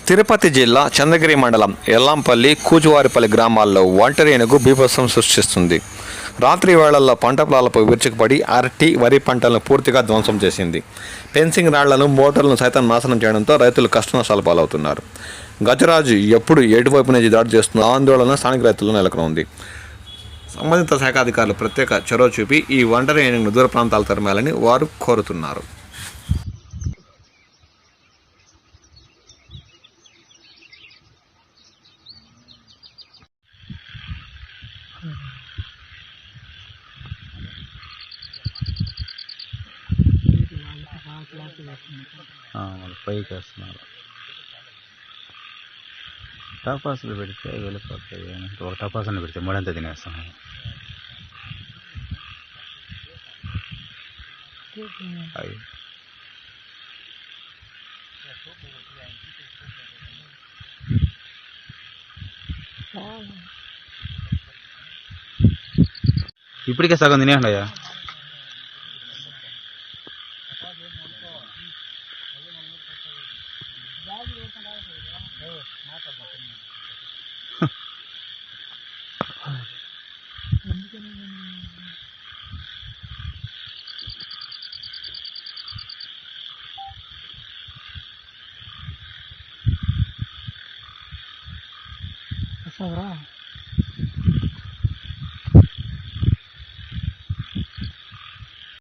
తిరుపతి జిల్లా చంద్రగిరి మండలం ఎల్లంపల్లి కూచువారిపల్లి గ్రామాల్లో ఒంటరి ఏనుగు బీభత్సం సృష్టిస్తుంది. రాత్రి వేళల్లో పంట పొలాలపై విరుచుకుపడి అరటి, వరి పంటలను పూర్తిగా ధ్వంసం చేసింది. ఫెన్సింగ్ రాళ్లను, మోటార్లను సైతం నాశనం చేయడంతో రైతులు కష్టనష్టాల పాలవుతున్నారు. గజరాజు ఎప్పుడు ఎటువైపు నుంచి దాడి చేస్తున్న ఆందోళన స్థానిక రైతుల్లో నెలకొంది. సంబంధిత శాఖ అధికారులు ప్రత్యేక చొరవ చూపి ఈ ఒంటరి ఏనుగును దూర ప్రాంతాలు తరమాలని వారు కోరుతున్నారు. వాళ్ళు పైకి వేస్తున్నారు. టపాసులు పెడితే వెళ్ళిపోతాయి. ఒక టపాసులు పెడితే మూడంతా తినేస్తున్నాయి. అవి ఇప్పటికే సగం తినేయండి అయ్యా.